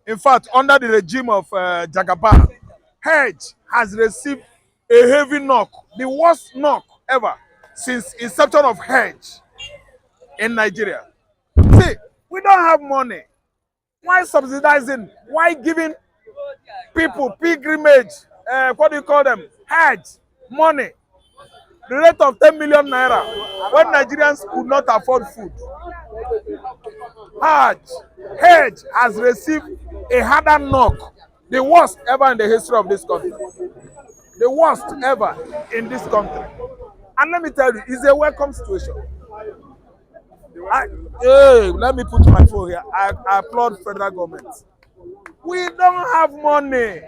In fact, under the regime of Jagaba, Hajj has received a heavy knock, the worst knock ever since inception of Hajj in Nigeria. See, we don't have money. Why subsidizing? Why giving people pilgrimage? What do you call them? Hajj money. The rate of 10 million naira when Nigerians could not afford food. Hajj has received a harder knock, the worst ever in the history of this country. The worst ever in this country. And let me tell you, it's a welcome situation. Hey, let me put my phone here. I applaud federal government. We don't have money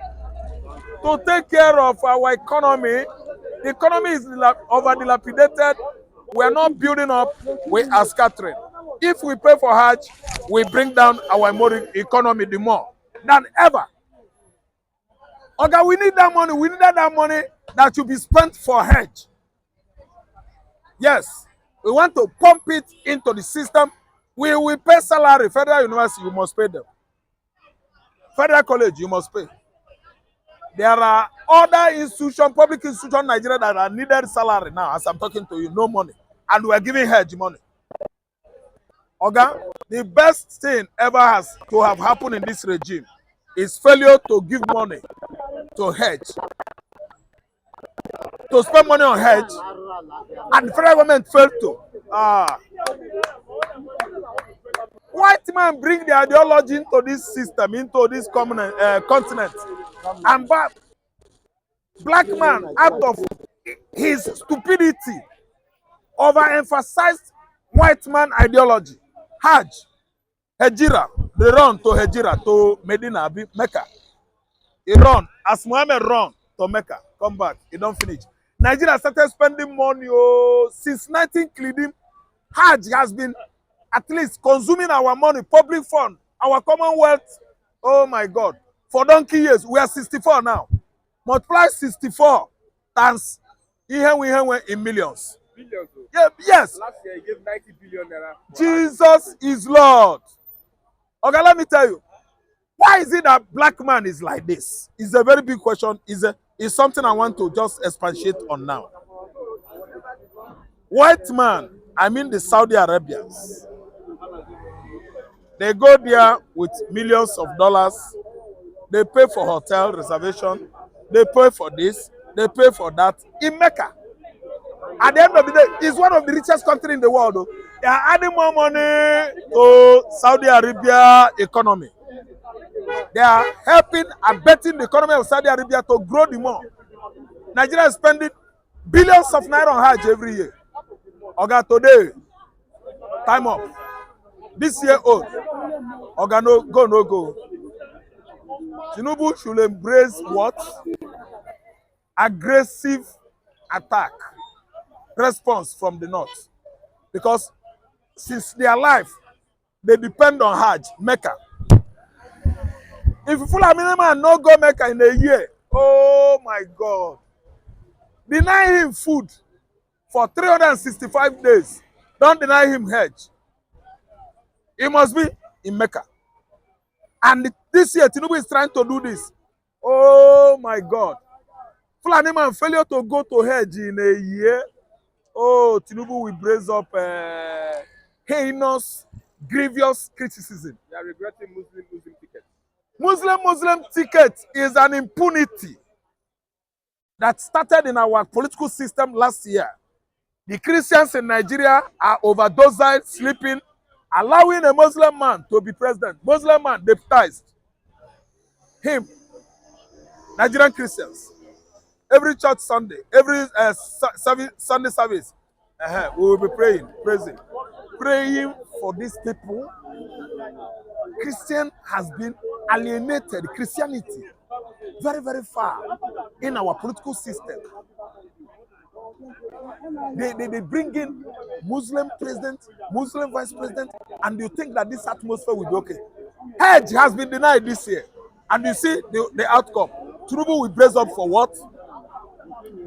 to take care of our economy. The economy is over-dilapidated. We are not building up. We are scattering. If we pay for Hajj, we bring down our economy the more than ever. Okay, we need that money. We need that money that should be spent for Hajj. Yes, we want to pump it into the system. We will pay salary. Federal university, you must pay them. Federal college, you must pay. There are other institutions, public institutions in Nigeria that are needed salary now. As I'm talking to you, no money. And we are giving Hajj money. Okay? The best thing ever has to have happened in this regime is failure to give money to Hajj. To spend money on Hajj, and the federal government failed to. White men bring the ideology into this system, into this continent, and black man, out of his stupidity, overemphasized white man ideology. Hajj, Hejira, they run to Hejira, to Medina, Mecca. He run, as Muhammad run to Mecca, come back, he don't finish. Nigeria started spending money since 19 Hajj has been at least consuming our money, public fund, our commonwealth. Oh my God. For donkey years, we are 64 now. Multiply 64 times in millions. Billions. Yeah, yes. Last year he gave 90 billion naira. Jesus is Lord. Okay, let me tell you. Why is it that black man is like this? It's a very big question. It's something I want to just expatiate on now. White man, I mean the Saudi Arabians, they go there with millions of dollars. They pay for hotel reservation. They pay for this. They pay for that in Mecca. At the end of the day, it's one of the richest countries in the world. Though. They are adding more money to Saudi Arabia economy. They are helping and betting the economy of Saudi Arabia to grow the more. Nigeria is spending billions of naira on Hajj every year. Oga, today, time up. This year old. Oga, no go. Tinubu should embrace what? Aggressive attack. Response from the north. Because since their life, they depend on Hajj, Mecca. If Fulani man no go Mecca in a year, oh my God. Deny him food for 365 days. Don't deny him Hajj. He must be in Mecca. And this year, Tinubu is trying to do this. Oh my God. Fulani man failure to go to Hajj in a year. Oh, Tinubu will brace up heinous, grievous criticism. They are regretting Muslim ticket. Muslim ticket is an impunity that started in our political system last year. The Christians in Nigeria are overdosed, sleeping, allowing a Muslim man to be president. Muslim man deputized him. Nigerian Christians. Every church Sunday, every Sunday service, we will be praying for these people. Christian has been alienated. Christianity very, very far in our political system. They bring in Muslim president, Muslim vice president, and you think that this atmosphere will be okay. Hajj has been denied this year, and you see the outcome. Tinubu will brace up for what?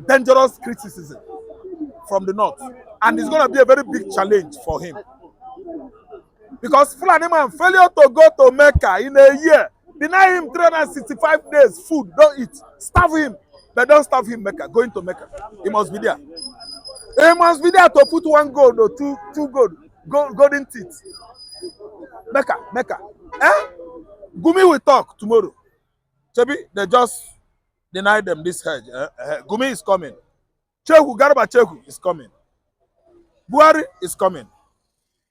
Dangerous criticism from the north, and it's going to be a very big challenge for him. Because Fulani man failure to go to Mecca in a year, Deny him 365 days food, don't eat. Starve him. But don't starve him, Mecca. Going to Mecca. He must be there. He must be there to put one gold or two golden teeth. Mecca, Mecca. Eh? Gumi will talk tomorrow. Chebi, they just denied them this Hajj. Gumi is coming. Chehu, Garba Chehu is coming. Buhari is coming.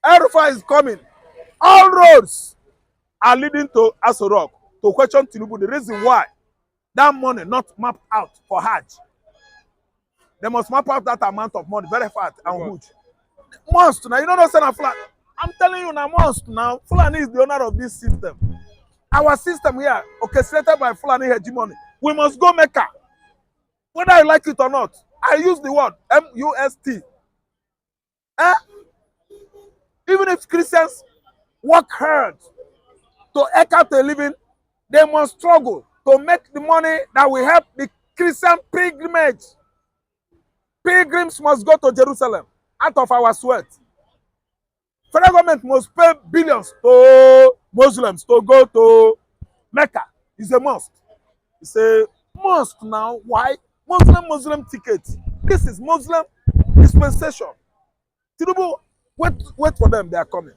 Erufa is coming. All roads are leading to Aso Rock to question Tinubu the reason why that money not mapped out for Hajj. They must map out that amount of money very fast and huge. Must now, you know what I'm saying? I'm telling you now, must now. Fulani is the owner of this system. Our system here, orchestrated by Fulani hegemony. We must go Mecca. Whether I like it or not. I use the word M-U-S-T. Eh? Even if Christians work hard to eke out a living, they must struggle to make the money that will help the Christian pilgrimage. Pilgrims must go to Jerusalem out of our sweat. Federal government must pay billions to Muslims to go to Mecca. It's a must. It's a must now. Why? Muslim ticket. This is Muslim dispensation. Tinubu, wait for them. They are coming.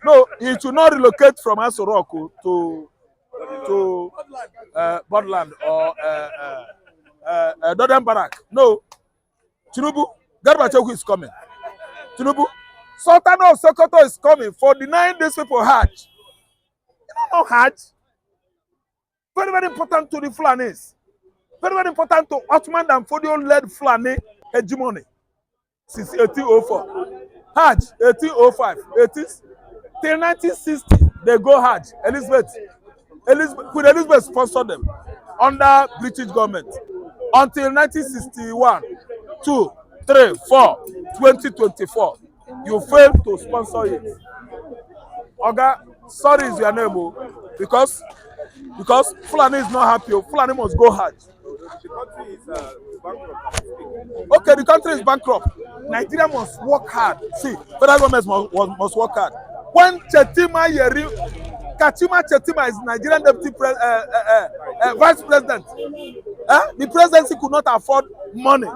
No, he should not relocate from Aso Rock to Bodland or Dodden Barrack. No. Tinubu, Garba Chehu is coming. Tinubu, Sultan of Sokoto is coming for denying these people Hajj. You don't know Hajj? Very, very important to the Fulanis. Very, very important to Ottoman and Fodio-led Fulani hegemony since 1804. Hajj, 1805. 80s, till 1960, they go Hajj. Queen Elizabeth sponsored them under British government until 1961, 2, 3, 4, 2024. You failed to sponsor it. Oga, sorry is your name, because Fulani is not happy. Fulani must go Hajj. The country is bankrupt. Okay, the country is bankrupt. Nigeria must work hard. See, federal government must work hard. When Katima Chetima is Nigerian deputy vice president, the presidency could not afford money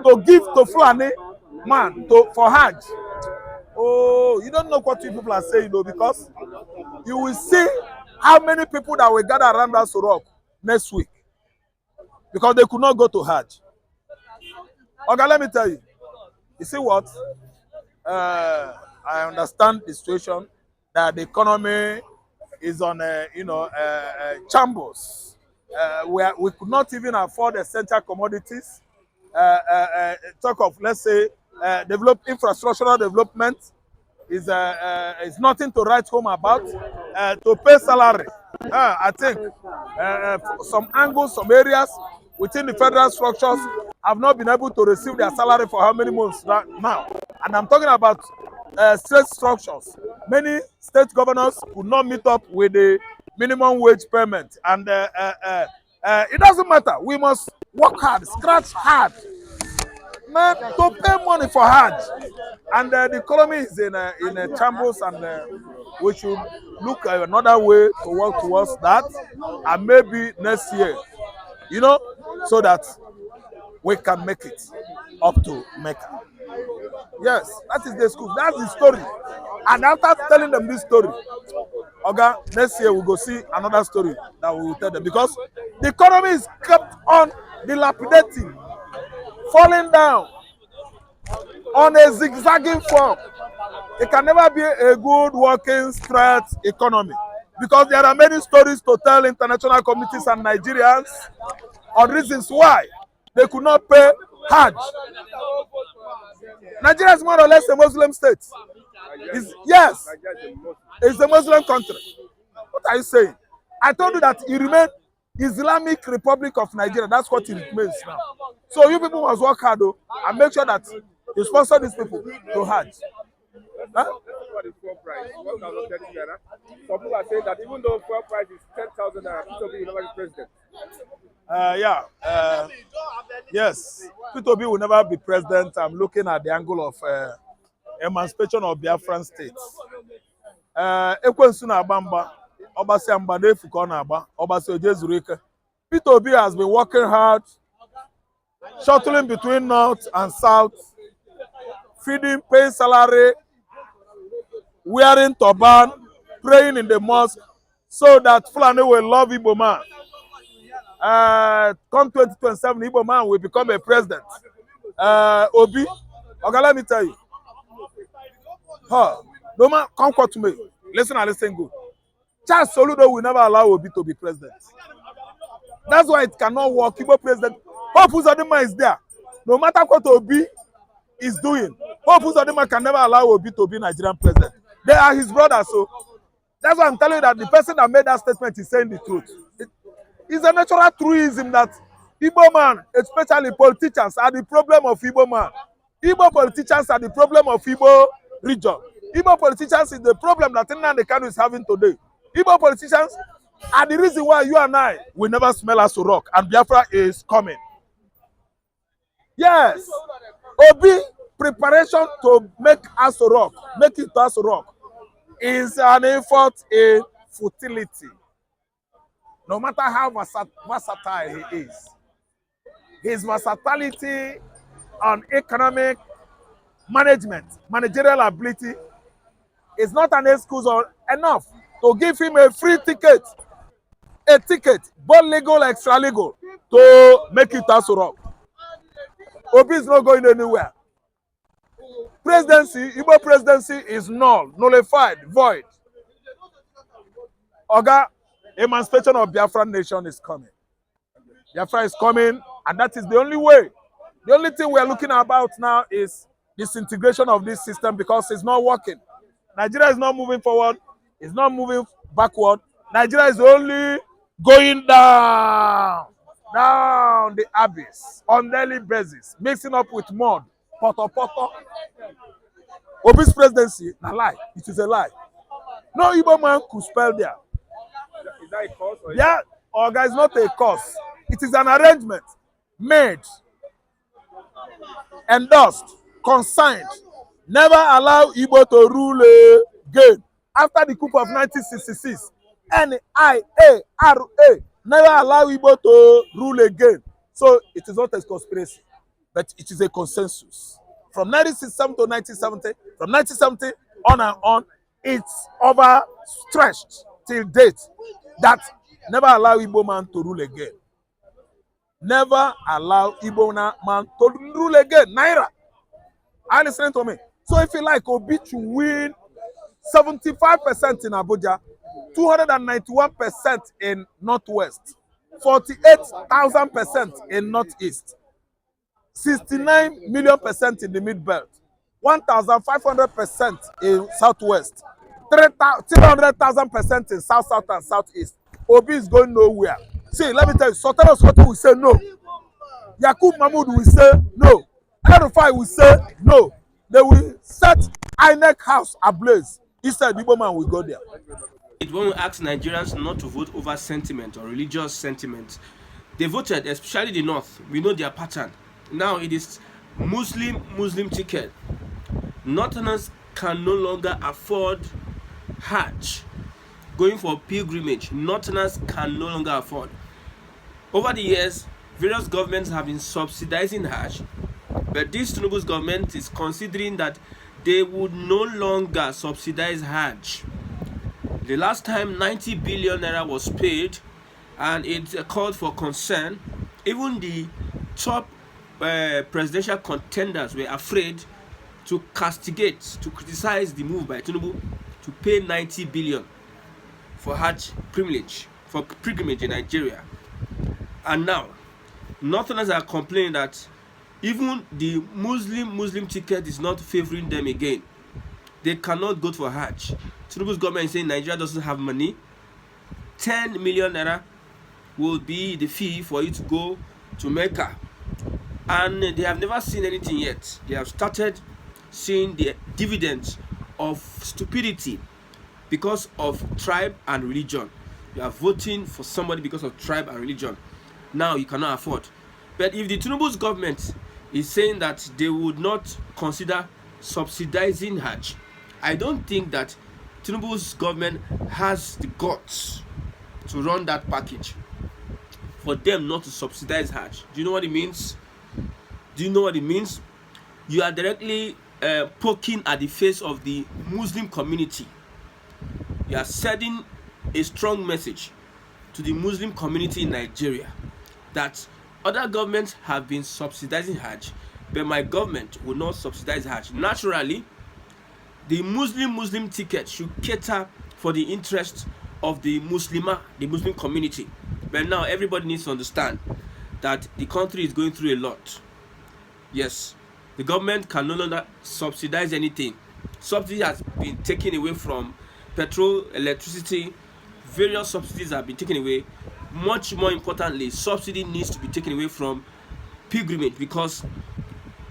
to give to Fulani man for Hajj. Oh, you don't know what you people are saying, though, because you will see how many people that will gather around that Sorok next week because they could not go to Hajj. Okay, let me tell you. You see what? I understand the situation that the economy is on, shambles. Where we could not even afford essential commodities. Talk of, let's say, infrastructural development is nothing to write home about. To pay salary, I think some angles, some areas within the federal structures have not been able to receive their salary for how many months now. And I'm talking about state structures. Many state governors could not meet up with the minimum wage payment. And it doesn't matter. We must work hard, scratch hard, man, to pay money for Hajj. And the economy is in a shambles, and we should look at another way to work towards that, and maybe next year, so that we can make it up to Mecca. Yes, that is the school. That's the story. And after telling them this story, okay, next year we'll go see another story that we will tell them, because the economy is kept on dilapidating, falling down on a zigzagging form. It can never be a good working straight economy, because there are many stories to tell international communities and Nigerians on reasons why they could not pay Hajj. Nigeria is more or less a Muslim state. Yes, it's a Muslim country. What are you saying? I told you that it remains Islamic Republic of Nigeria. That's what it remains now. So you people must work hard, though, and make sure that you sponsor these people to Hajj. Huh? The fuel price, 1,030 naira. Some people are saying that even though fuel price is 10,000 naira, Tinubu will never be president. Yes, Tinubu will never be president. I'm looking at the angle of emancipation of Biafran states. Ekwensu na Bamba. Obasi Ambadefu Konaba, Obasi Ojezurike. Peter Obi has been working hard, shuttling between north and south, feeding, paying salary, wearing turban, praying in the mosque, so that Fulani will love Igbo man. Come 2027, Igbo man will become a president. Obi, okay, let me tell you. No man, come to me. Listen and listen good. Charles Soludo will never allow Obi to be president. That's why it cannot work. Igbo president. Hope Uzodinma is there. No matter what Obi is doing, Hope Uzodinma can never allow Obi to be Nigerian president. They are his brothers, so that's why I'm telling you that the person that made that statement is saying the truth. It's a natural truism that Igbo man, especially politicians, are the problem of Igbo man. Igbo politicians are the problem of Igbo region. Igbo politicians is the problem that Nnamdi Kanu is having today. Igbo politicians are the reason why you and I will never smell Aso Rock, and Biafra is coming. Yes, Obi preparation to make Aso Rock, make it to Aso Rock, is an effort in futility. No matter how versatile he is, his versatility on economic management, managerial ability is not an excuse or enough to give him a free ticket, both legal, extra legal, to make it Aso Rock. Obi is not going anywhere. Presidency, Igbo presidency is null, nullified, void. Oga, emancipation of Biafra nation is coming. Biafra is coming, and that is the only way. The only thing we are looking about now is disintegration of this system, because it's not working. Nigeria is not moving forward. It's not moving backward. Nigeria is only going down the abyss on daily basis, mixing up with mud. Poto. Obi's presidency, a lie. It is a lie. No Igbo man could spell there. Is that a cause? Yeah, Oga is not a cause. It is an arrangement made, endorsed, consigned. Never allow Igbo to rule again. After the coup of 1966, NIARA, never allow Igbo to rule again. So it is not a conspiracy, but it is a consensus. From 1967 to 1970, from 1970 on and on, it's overstretched till date that never allow Igbo man to rule again. Never allow Igbo man to rule again. Naira. Are you listening to me? So if you like Obi to win 75% in Abuja, 291% in Northwest, 48,000% in Northeast, 69 million% in the Mid-Belt, 1,500% in Southwest, 300,000% in South and Southeast. Obi is going nowhere. See, let me tell you, Sultan Soto will say no. Yakub Mahmoud will say no. El-Rufai will say no. They will set INEC house ablaze. He said Igbo man will go there. When we ask Nigerians not to vote over sentiment or religious sentiment, they voted, especially the North. We know their pattern. Now it is Muslim ticket. Northerners can no longer afford Hajj. Going for pilgrimage, Northerners can no longer afford. Over the years, various governments have been subsidizing Hajj, but this Tinubu's government is considering that they would no longer subsidize Hajj. The last time 90 billion naira was paid, and it called for concern. Even the top presidential contenders were afraid to castigate, to criticize the move by Tinubu to pay 90 billion for Hajj pilgrimage in Nigeria. And now, Northerners are complaining that even the Muslim ticket is not favoring them again. They cannot go for Hajj. Tinubu's government is saying Nigeria doesn't have money. 10 million naira will be the fee for you to go to Mecca. And they have never seen anything yet. They have started seeing the dividends of stupidity because of tribe and religion. You are voting for somebody because of tribe and religion. Now you cannot afford. But if the Tinubu's government is saying that they would not consider subsidizing Hajj, I don't think that Tinubu's government has the guts to run that package for them not to subsidize Hajj. Do you know what it means? Do you know what it means? You are directly poking at the face of the Muslim community. You are sending a strong message to the Muslim community in Nigeria that other governments have been subsidizing Hajj, but my government will not subsidize Hajj. Naturally, the Muslim ticket should cater for the interest of the Muslim community. But now everybody needs to understand that the country is going through a lot. Yes, the government can no longer subsidize anything. Subsidy has been taken away from petrol, electricity, various subsidies have been taken away. Much more importantly, subsidy needs to be taken away from pilgrimage, because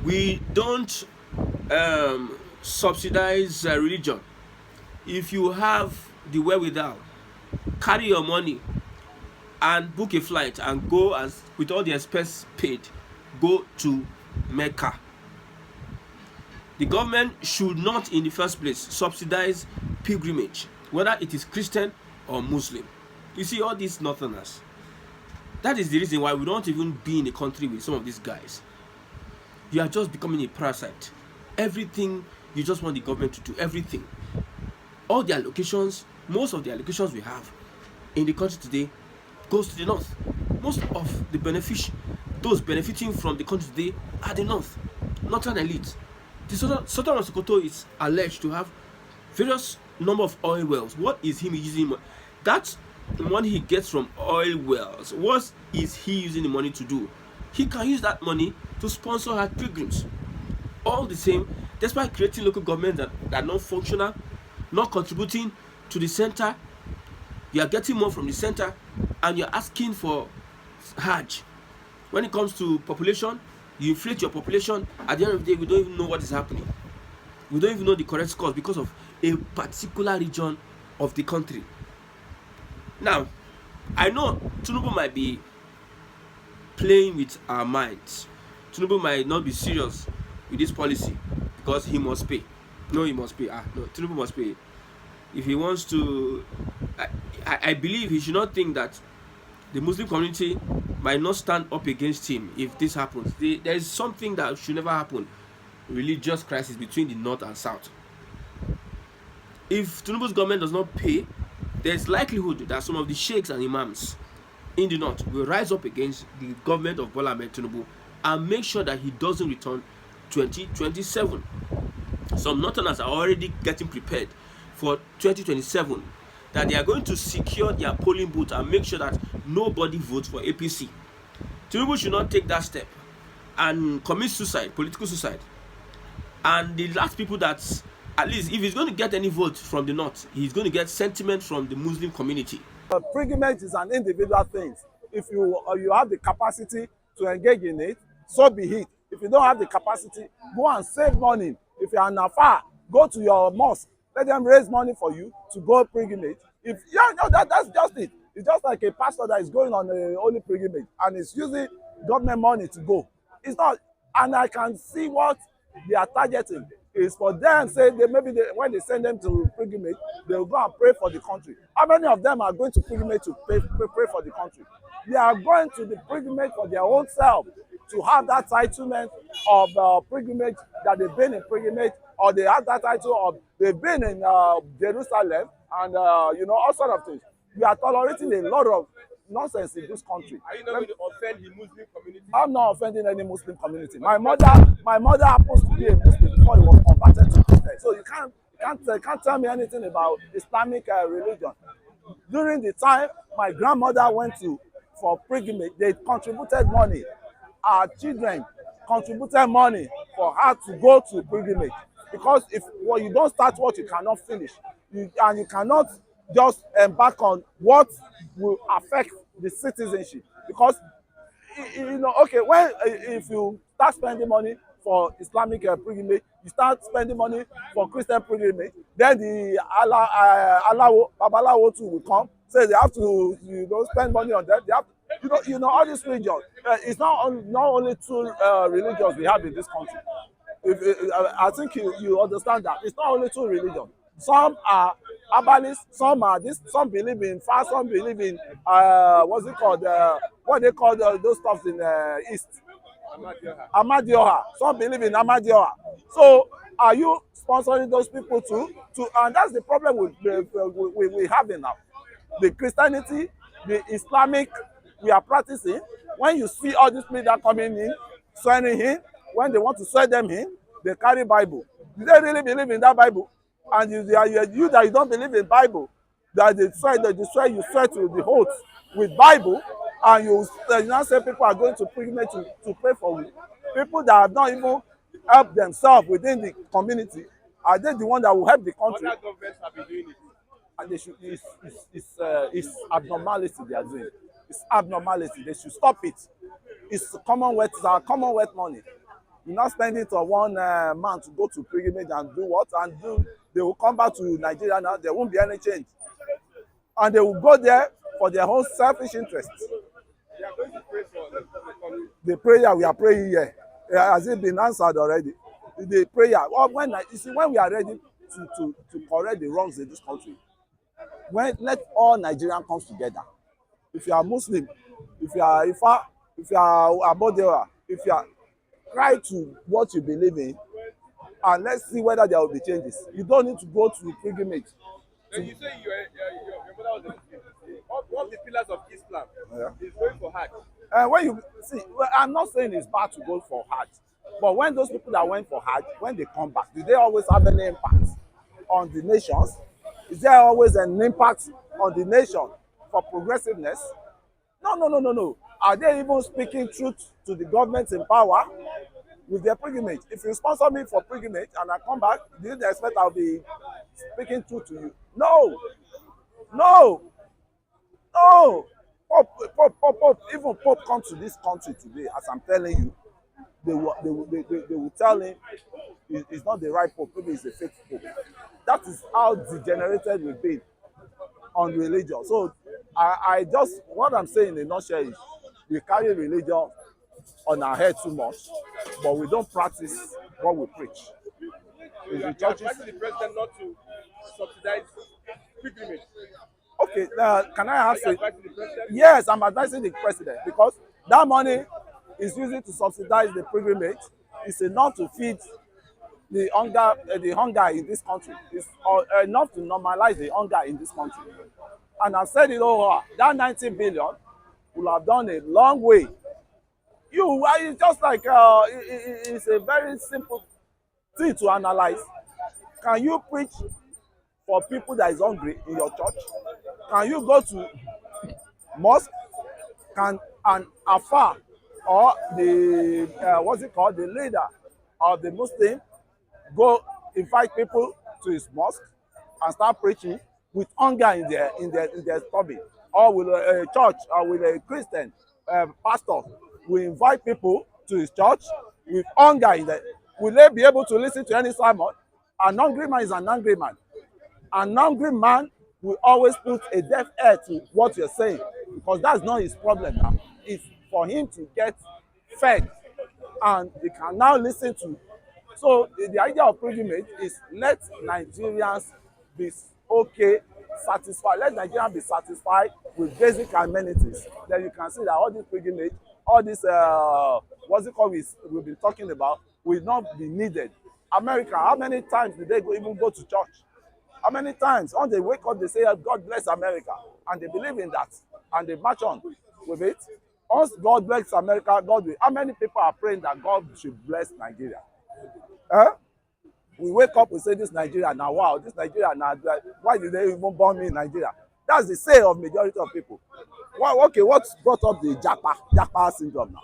we don't subsidize religion. If you have the wherewithal, carry your money and book a flight and go, as with all the expense paid, go to Mecca. The government should not in the first place subsidize pilgrimage, whether it is Christian or Muslim. You see, all these northerners, that is the reason why we don't even be in a country with some of these guys. You are just becoming a parasite. Everything, you just want the government to do everything. All the allocations, most of the allocations we have in the country today goes to the north. Most of the those benefiting from the country today are the northern elite. The Sultan of Sokoto is alleged to have various number of oil wells. What is him using? That money he gets from oil wells, what is he using the money to do? He can use that money to sponsor her pilgrims. All the same, despite creating local governments that are not functional, not contributing to the center, you are getting more from the center and you're asking for Hajj. When it comes to population, you inflate your population. At the end of the day, we don't even know what is happening. We don't even know the correct scores because of a particular region of the country. Now, I know Tinubu might be playing with our minds. Tinubu might not be serious with this policy because he must pay. No, he must pay. No, Tinubu must pay. If he wants to, I believe he should not think that the Muslim community might not stand up against him if this happens. There is something that should never happen: religious crisis between the north and south. If Tinubu's government does not pay, there is likelihood that some of the sheikhs and imams in the north will rise up against the government of Bola Ahmed Tinubu and make sure that he doesn't return 2027. Some northerners are already getting prepared for 2027, that they are going to secure their polling booth and make sure that nobody votes for APC. Tinubu should not take that step and commit suicide, political suicide. And the last people that, at least if he's going to get any vote from the north, he's going to get sentiment from the Muslim community. Pilgrimage is an individual thing. If you have the capacity to engage in it, so be it. If you don't have the capacity, go and save money. If you're an afar, go to your mosque. Let them raise money for you to go pilgrimage. That's just it. It's just like a pastor that is going on a holy pilgrimage and is using government money to go. It's not, and I can see what they are targeting is for them. Say when they send them to pilgrimage, they will go and pray for the country. How many of them are going to pilgrimage to pray for the country? They are going to the pilgrimage for their own self, to have that entitlement of pilgrimage, that they've been in pilgrimage, or they have that title of they've been in Jerusalem, and all sort of things. We are tolerating a lot of nonsense in this country. Are you not going to offend the Muslim community? I'm not offending any Muslim community. My mother happens to be a Muslim before he was converted to Christian. So you can't tell me anything about Islamic religion. During the time my grandmother went for pilgrimage, they contributed money. Our children contributed money for her to go to pilgrimage, because if you don't start what you cannot finish, you cannot just embark on what will affect the citizenship. Because if you start spending money for Islamic pilgrimage, you start spending money for Christian pilgrimage, then the Babalawo too will come, say they have to spend money on that. They have all these religions. It's not only two religions we have in this country. I think you understand that it's not only two religions. Some are herbalists, some are this, some believe in fast, some believe in what's it called? What they call those stuffs in East. Amadioha. Some believe in Amadioha. So are you sponsoring those people too? And that's the problem we having now. The Christianity, the Islamic we are practicing. When you see all these people coming in, swearing in, when they want to swear them in, they carry Bible. Do they really believe in that Bible? And you that you don't believe in Bible, that they swear you swear to the oath with Bible, and you now say people are going to pilgrimage to pray for you. People that have not even helped themselves within the community, are they the one that will help the country? Other governments have been doing it. And they should, it's abnormality they are doing. It's abnormality. They should stop it. It's Commonwealth, it's our Commonwealth money. You not spend it on one man to go to pilgrimage and do what and do. They will come back to Nigeria now. There won't be any change, and they will go there for their own selfish interests. They are going to pray for the country. The prayer we are praying here has it been answered already? The prayer. Well, you see, when we are ready to correct the wrongs in this country, when let all Nigerians come together. If you are Muslim, if you are Ifa, if you are Abodewa, if you are, try to what you believe in, and let's see whether there will be changes. You don't need to go to the pilgrimage. So you say your mother was a Muslim. One of the pillars of Islam is going for Hajj. When you see, well, I'm not saying it's bad to go for Hajj, but when those people that went for Hajj, when they come back, do they always have any impact on the nations? Is there always an impact on the nation for progressiveness? No. Are they even speaking truth to the government in power with their pilgrimage? If you sponsor me for pilgrimage and I come back, do you expect I'll be speaking truth to you? No. Pope, even Pope comes to this country today, as I'm telling you, they will tell him it's not the right Pope, maybe it's a fake Pope. That is how degenerated we've been on religion. So I just, what I'm saying in a nutshell is, we carry religion on our head too much, but we don't practice what we preach. You are advising the president not to subsidize pilgrimage. Okay, can I ask you? President? Yes, I'm advising the president because that money is used to subsidize the pilgrimage. It's enough to feed the hunger in this country. It's enough to normalize the hunger in this country. And I've said it over, that 90 billion will have done a long way. It's just like, it's a very simple thing to analyze. Can you preach for people that is hungry in your church? Can you go to mosque? Can an Afar or the the leader of the Muslim go invite people to his mosque and start preaching with hunger in their stomach? Or will a church or will a Christian pastor will invite people to his church with hunger in there? Will they be able to listen to any sermon? An hungry man is an angry man. An hungry man will always put a deaf ear to what you're saying, because that's not his problem now. It's for him to get fed, and they can now listen to. So the idea of pilgrimage is let Nigerians be satisfied. Let Nigerians be satisfied with basic amenities. Then you can see that all this pilgrimage, all this we've been talking about, will not be needed. America, how many times did they even go to church? How many times? On they wake up, they say, God bless America. And they believe in that. And they march on with it. Once God bless America, God will. How many people are praying that God should bless Nigeria? We wake up, we say, this Nigeria, now wow, this Nigeria, now why did they even born me in Nigeria? That's the say of majority of people. Well, okay, what's brought up the Japa syndrome now?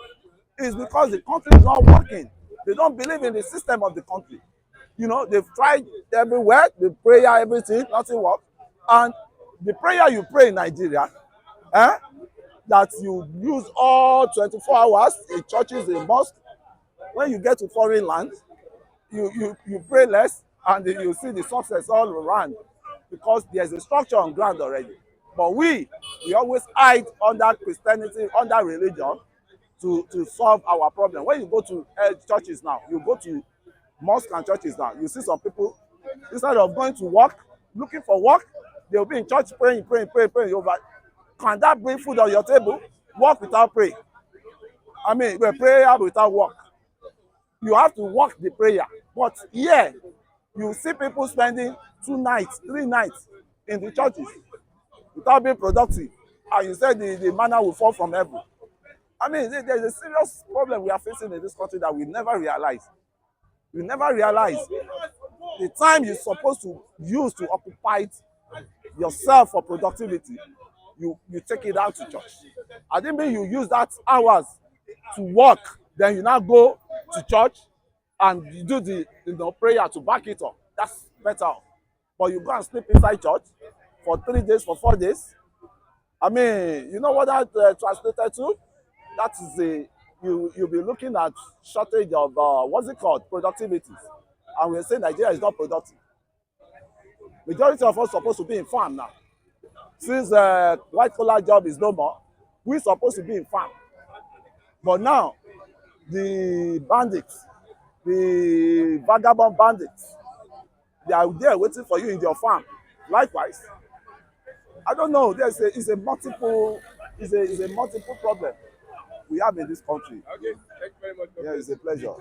It's because the country is not working. They don't believe in the system of the country. You know, they've tried everywhere, the prayer, everything, nothing works. And the prayer you pray in Nigeria, that you use all 24 hours in churches, in mosques, when you get to foreign lands, you pray less, and you see the success all around, because there's a structure on ground already. But we always hide under Christianity, under religion, to solve our problem. When you go to churches now, you go to mosques and churches now, you see some people Instead of going to work, looking for work, they will be in church praying over. Can that bring food on your table? Work without prayer. I mean, prayer without work. You have to work the prayer. But here, you see people spending 2 nights, 3 nights in the churches without being productive. And you said the manna will fall from heaven. I mean, there's a serious problem we are facing in this country that we never realize. We never realize the time you're supposed to use to occupy yourself for productivity, you take it out to church. I didn't mean you use that hours to work, then you now go to church and you do the prayer to back it up. That's better. But you go and sleep inside church for 3 days, for 4 days. I mean, you know what that translated to? That is you'll be looking at shortage of what's it called, productivity, and we're saying Nigeria is not productive. Majority of us supposed to be in farm now. Since white collar job is no more, we're supposed to be in farm. But now, the bandits, the vagabond bandits, they are there waiting for you in your farm. Likewise, I don't know. It's a multiple problem we have in this country. Okay, thank you very much. Yeah, it's a pleasure.